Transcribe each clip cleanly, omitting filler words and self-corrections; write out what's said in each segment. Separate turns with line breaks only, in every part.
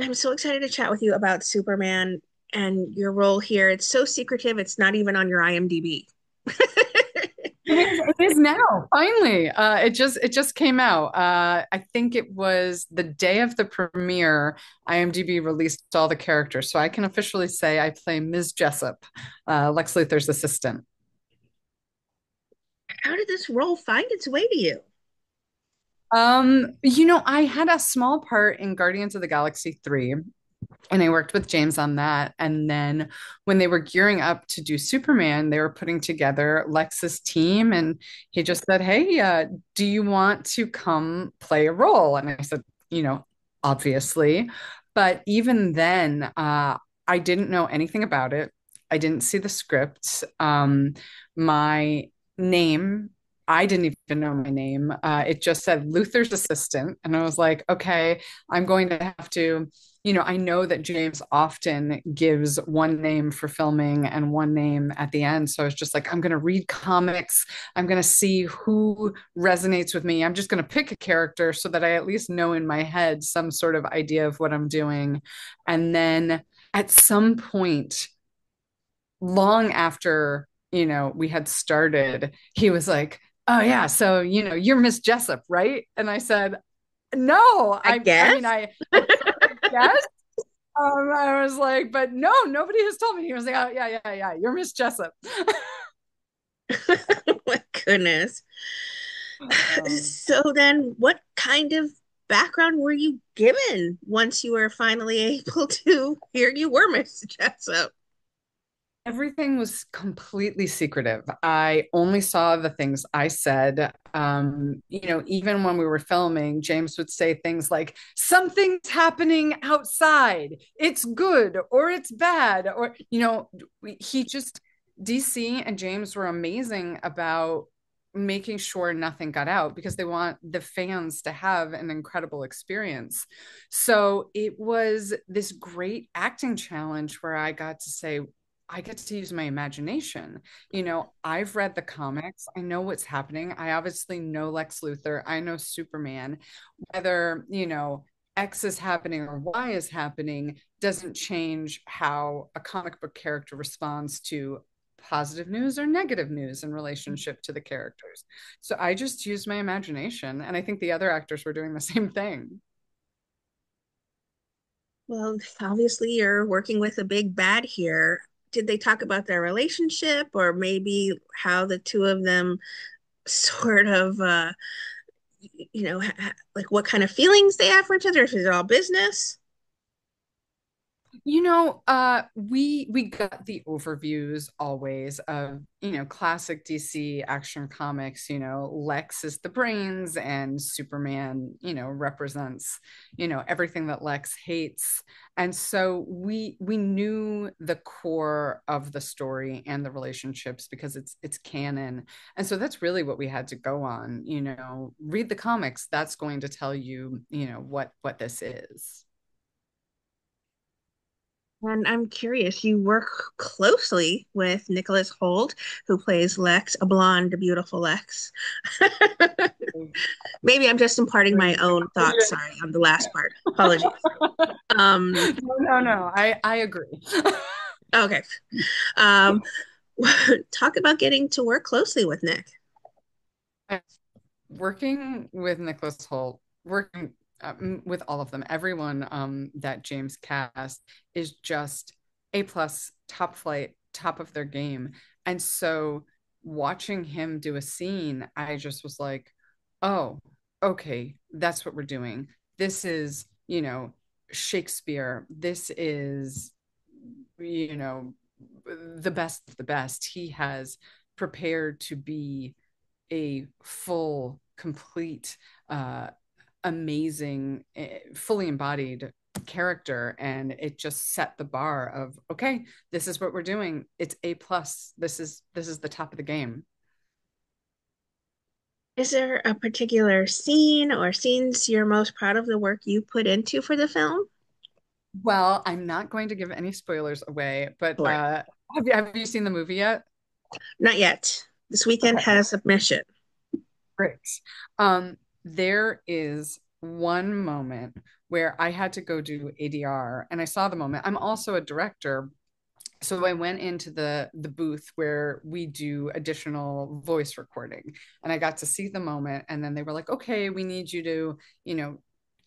I'm so excited to chat with you about Superman and your role here. It's so secretive, it's not even on your IMDb.
It is now, finally. It just came out. I think it was the day of the premiere. IMDb released all the characters, so I can officially say I play Ms. Jessup, Lex Luthor's assistant.
How did this role find its way to you?
I had a small part in Guardians of the Galaxy 3, and I worked with James on that. And then when they were gearing up to do Superman, they were putting together Lex's team, and he just said, "Hey, do you want to come play a role?" And I said, obviously. But even then, I didn't know anything about it. I didn't see the script. My name, I didn't even know my name. It just said Luther's assistant. And I was like, okay, I'm going to have to, I know that James often gives one name for filming and one name at the end. So I was just like, I'm going to read comics. I'm going to see who resonates with me. I'm just going to pick a character so that I at least know in my head some sort of idea of what I'm doing. And then at some point, long after, we had started, he was like, "Oh yeah, so you're Miss Jessup, right?" And I said, "No,
I
I mean,
guess.
I guess." I was like, "But no, nobody has told me." He was like, "Oh yeah, yeah, yeah, you're Miss Jessup."
Oh my goodness.
Um,
So then, what kind of background were you given once you were finally able to hear you were Miss Jessup?
Everything was completely secretive. I only saw the things I said. Even when we were filming, James would say things like, "Something's happening outside. It's good or it's bad." Or, he just, DC and James were amazing about making sure nothing got out because they want the fans to have an incredible experience. So it was this great acting challenge where I get to use my imagination. I've read the comics. I know what's happening. I obviously know Lex Luthor. I know Superman. Whether, X is happening or Y is happening doesn't change how a comic book character responds to positive news or negative news in relationship to the characters. So I just used my imagination. And I think the other actors were doing the same thing.
Well, obviously, you're working with a big bad here. Did they talk about their relationship or maybe how the two of them sort of, like what kind of feelings they have for each other? If it's all business?
We got the overviews always of, classic DC action comics. Lex is the brains and Superman, represents, everything that Lex hates. And so we knew the core of the story and the relationships because it's canon. And so that's really what we had to go on, read the comics. That's going to tell you, what this is.
And I'm curious, you work closely with Nicholas Holt, who plays Lex, a blonde, beautiful Lex. Maybe I'm just imparting my own thoughts. Sorry on the last part. Apologies. Um,
No, no, no. I agree.
okay. Um, talk about getting to work closely with Nick.
Working with Nicholas Holt, working with all of them, everyone that James cast is just A plus, top flight, top of their game. And so watching him do a scene, I just was like, oh, okay, that's what we're doing. This is, Shakespeare. This is, you know, the best of the best. He has prepared to be a full, complete, amazing, fully embodied character, and it just set the bar of, okay, this is what we're doing. It's A plus. This is the top of the game.
Is there a particular scene or scenes you're most proud of the work you put into for the film?
Well, I'm not going to give any spoilers away, but
Sure.
have you seen the movie yet?
Not yet. This weekend
Okay,
has submission.
great. There is one moment where I had to go do ADR and I saw the moment. I'm also a director, so I went into the booth where we do additional voice recording and I got to see the moment and then they were like, "Okay, we need you to, you know,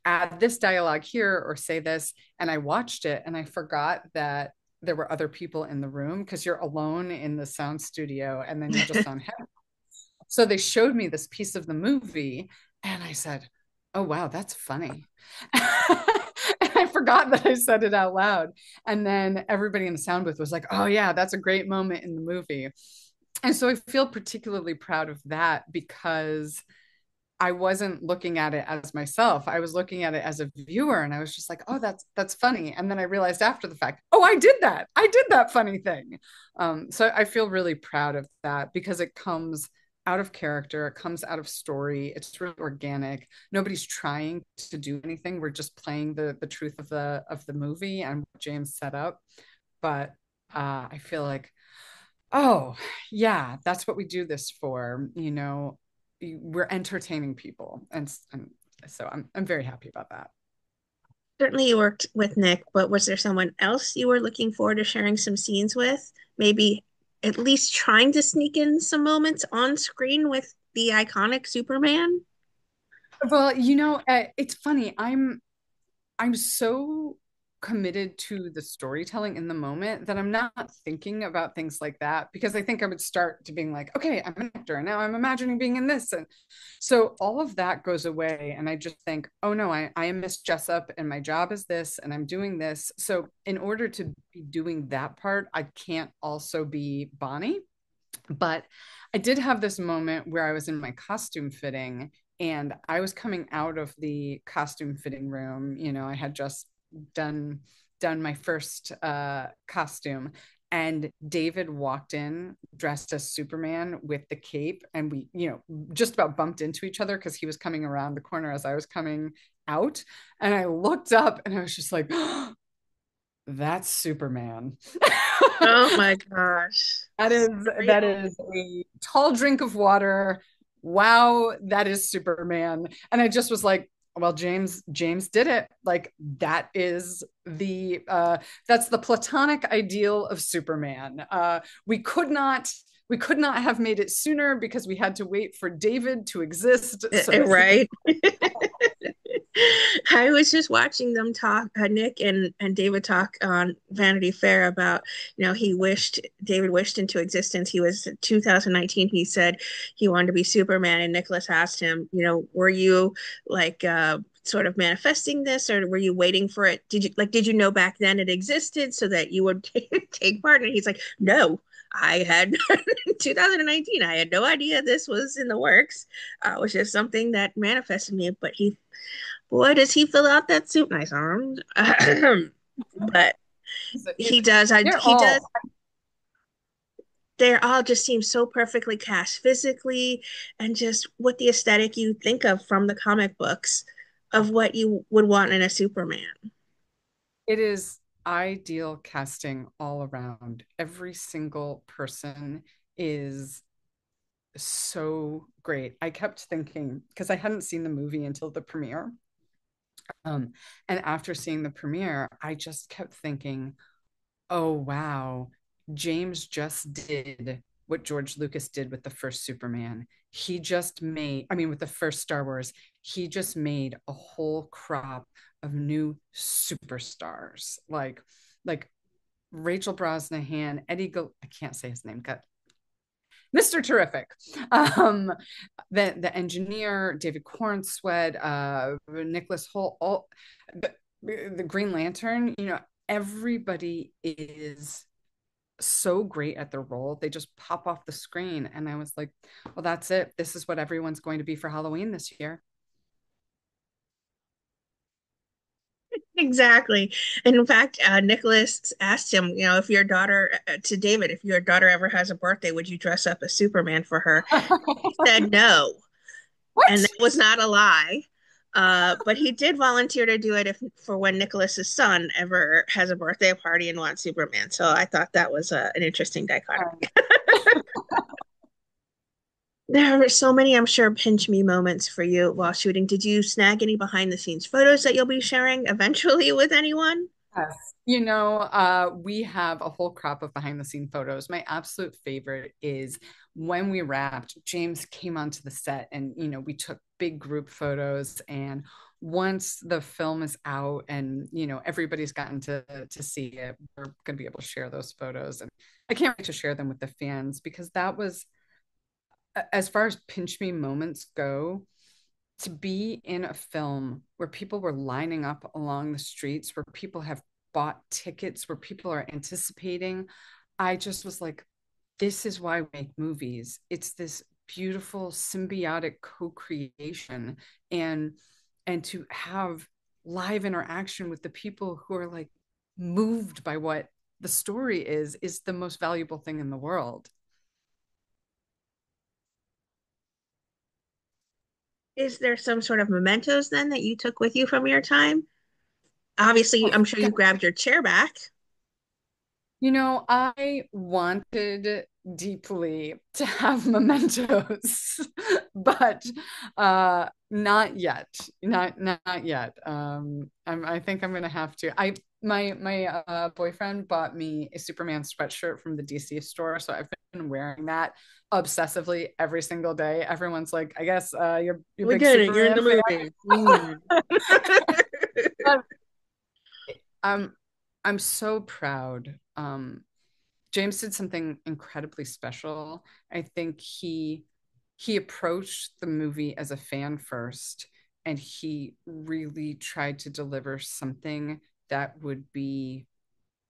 add this dialogue here or say this." And I watched it and I forgot that there were other people in the room because you're alone in the sound studio and then you're just on head. So they showed me this piece of the movie and I said, "Oh wow, that's funny." And I forgot that I said it out loud. And then everybody in the sound booth was like, "Oh yeah, that's a great moment in the movie." And so I feel particularly proud of that because I wasn't looking at it as myself. I was looking at it as a viewer and I was just like, "Oh, that's funny." And then I realized after the fact, "Oh, I did that. I did that funny thing." So I feel really proud of that because it comes out of character, it comes out of story. It's really organic. Nobody's trying to do anything. We're just playing the truth of the movie and what James set up. But I feel like, oh, yeah, that's what we do this for. You know, we're entertaining people. And so I'm very happy about that.
Certainly you worked with Nick, but was there someone else you were looking forward to sharing some scenes with? Maybe at least trying to sneak in some moments on screen with the iconic Superman?
Well, it's funny. I'm so committed to the storytelling in the moment that I'm not thinking about things like that because I think I would start to being like, okay, I'm an actor and now I'm imagining being in this. And so all of that goes away. And I just think, oh no, I am Miss Jessup and my job is this and I'm doing this. So in order to be doing that part, I can't also be Bonnie. But I did have this moment where I was in my costume fitting and I was coming out of the costume fitting room. You know, I had just done done my first costume and David walked in dressed as Superman with the cape and we, just about bumped into each other because he was coming around the corner as I was coming out and I looked up and I was just like, oh, that's Superman.
Oh my gosh.
That is that
Surreal.
is a tall drink of water. Wow, that is Superman. And I just was like, well, James did it. Like that's the platonic ideal of Superman. We could not have made it sooner because we had to wait for David to exist so that he could.
Right. I was just watching them talk, Nick and David talk on Vanity Fair about, David wished into existence. He was 2019. He said he wanted to be Superman, and Nicholas asked him, were you like sort of manifesting this, or were you waiting for it? Did you know back then it existed so that you would take part? And he's like, no. I had 2019. I had no idea this was in the works. It was just something that manifested me. But boy, does he fill out that suit nice arms. But he does.
They're
He does.
all
They all just seem so perfectly cast physically, and just what the aesthetic you think of from the comic books of what you would want in a Superman.
it is ideal casting all around. Every single person is so great. I kept thinking because I hadn't seen the movie until the premiere. And after seeing the premiere, I just kept thinking, oh, wow, James just did what George Lucas did with the first Superman. He just made, I mean, with the first Star Wars, he just made a whole crop of new superstars like Rachel Brosnahan, I can't say his name, got Mr. Terrific. Um, the engineer, David Cornsweet, Nicholas Hoult, the Green Lantern, everybody is so great at their role. They just pop off the screen. And I was like, well, that's it. This is what everyone's going to be for Halloween this year.
Exactly. And in fact, Nicholas asked him, if your daughter, to David, if your daughter ever has a birthday, would you dress up as Superman for her? He said no. And that
What?
was not a lie. But he did volunteer to do it for when Nicholas's son ever has a birthday party and wants Superman. So I thought that was an interesting dichotomy.
Um,
There were so many, I'm sure, pinch me moments for you while shooting. Did you snag any behind the scenes photos that you'll be sharing eventually with anyone?
Yes. We have a whole crop of behind the scene photos. My absolute favorite is when we wrapped, James came onto the set and, we took big group photos. And once the film is out and, everybody's gotten to see it, we're going to be able to share those photos. And I can't wait to share them with the fans because that was, as far as pinch me moments go, to be in a film where people were lining up along the streets, where people have bought tickets, where people are anticipating. I just was like, this is why we make movies. It's this beautiful symbiotic co-creation and to have live interaction with the people who are like moved by what the story is the most valuable thing in the world.
Is there some sort of mementos then that you took with you from your time? Obviously, I'm sure you grabbed your chair back.
I wanted deeply to have mementos, but not yet. Not yet. I think I'm gonna have to. My boyfriend bought me a Superman sweatshirt from the DC store, so I've been wearing that obsessively every single day. Everyone's like, I guess you're a
We
big
get it. You're in the
Superman fan.
movie. Mm.
I'm I'm so proud. James did something incredibly special. I think he approached the movie as a fan first, and he really tried to deliver something that would be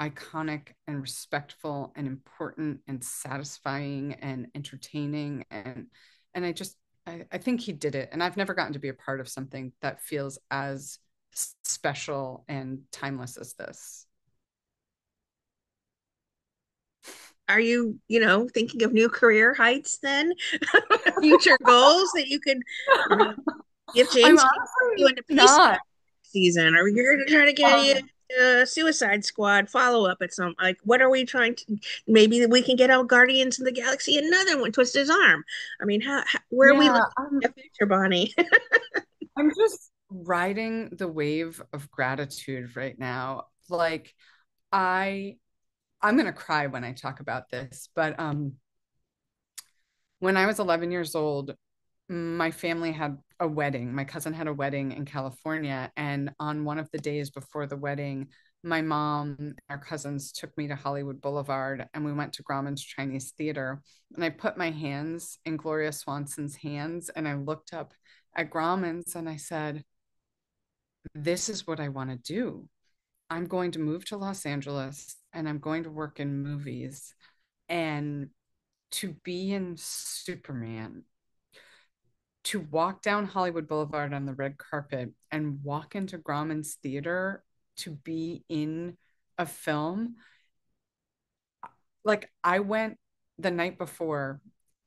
iconic and respectful and important and satisfying and entertaining and I think he did it. And I've never gotten to be a part of something that feels as special and timeless as this.
Are you, thinking of new career heights then? Future goals that you could, you know, if
I'm
James can put you
honestly
into Peace
not.
season, are we going to try to get you
Um,
Suicide Squad follow up at some, like, what are we trying to, maybe we can get out Guardians of the Galaxy, another one, twist his arm. I mean, where are we
yeah,
looking at the future, Bonnie?
I'm just riding the wave of gratitude right now. Like I I'm gonna cry when I talk about this, but when I was 11 years old, my family had a wedding. My cousin had a wedding in California. And on one of the days before the wedding, my mom and our cousins took me to Hollywood Boulevard and we went to Grauman's Chinese Theater. And I put my hands in Gloria Swanson's hands and I looked up at Grauman's and I said, this is what I want to do. I'm going to move to Los Angeles and I'm going to work in movies. And to be in Superman, to walk down Hollywood Boulevard on the red carpet and walk into Grauman's theater to be in a film. Like I went the night before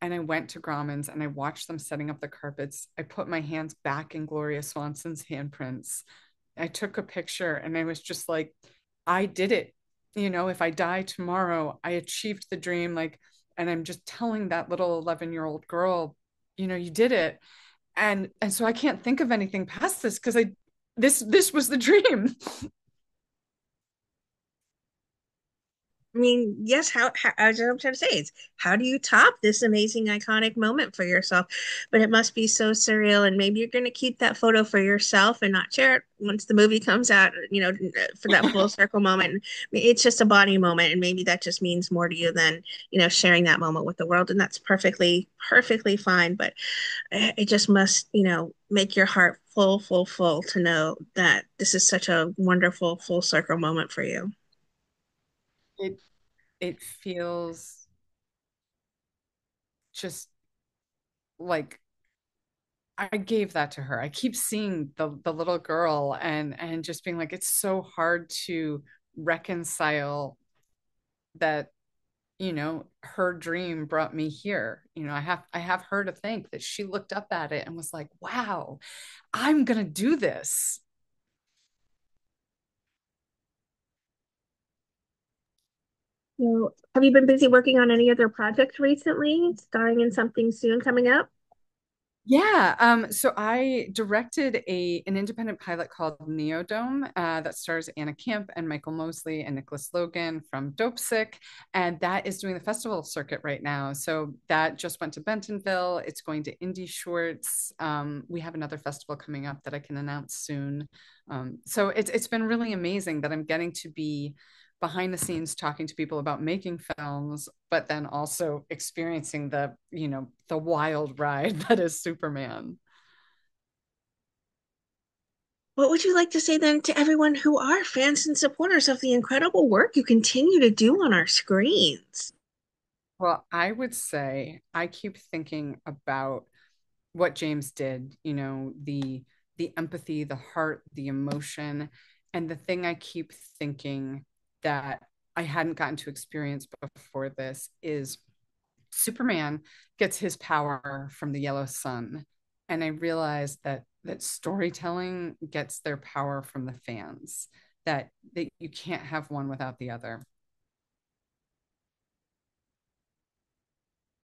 and I went to Grauman's and I watched them setting up the carpets. I put my hands back in Gloria Swanson's handprints. I took a picture and I was just like, I did it. If I die tomorrow, I achieved the dream. Like, and I'm just telling that little 11-year-old girl, you did it. And so I can't think of anything past this because I this was the dream.
I mean, yes, as I'm trying to say, is how do you top this amazing, iconic moment for yourself? But it must be so surreal. And maybe you're going to keep that photo for yourself and not share it once the movie comes out, for that full circle moment. It's just a body moment. And maybe that just means more to you than, sharing that moment with the world. And that's perfectly, perfectly fine. But it just must, make your heart full, full, full to know that this is such a wonderful full circle moment for you.
it it feels just like I gave that to her. I keep seeing the little girl and just being like, it's so hard to reconcile that, her dream brought me here. I have her to thank that she looked up at it and was like, wow, I'm gonna do this.
Have you been busy working on any other projects recently? Starring in something soon coming up?
Yeah, so I directed an independent pilot called Neodome that stars Anna Camp and Michael Mosley and Nicholas Logan from Dope Sick, and that is doing the festival circuit right now. So that just went to Bentonville. It's going to Indie Shorts. We have another festival coming up that I can announce soon. So it's been really amazing that I'm getting to be behind the scenes talking to people about making films, but then also experiencing the wild ride that is Superman.
What would you like to say then to everyone who are fans and supporters of the incredible work you continue to do on our screens?
Well, I would say I keep thinking about what James did, the empathy, the heart, the emotion, and the thing I keep thinking that I hadn't gotten to experience before this is Superman gets his power from the yellow sun. And I realized that storytelling gets their power from the fans, that you can't have one without the other.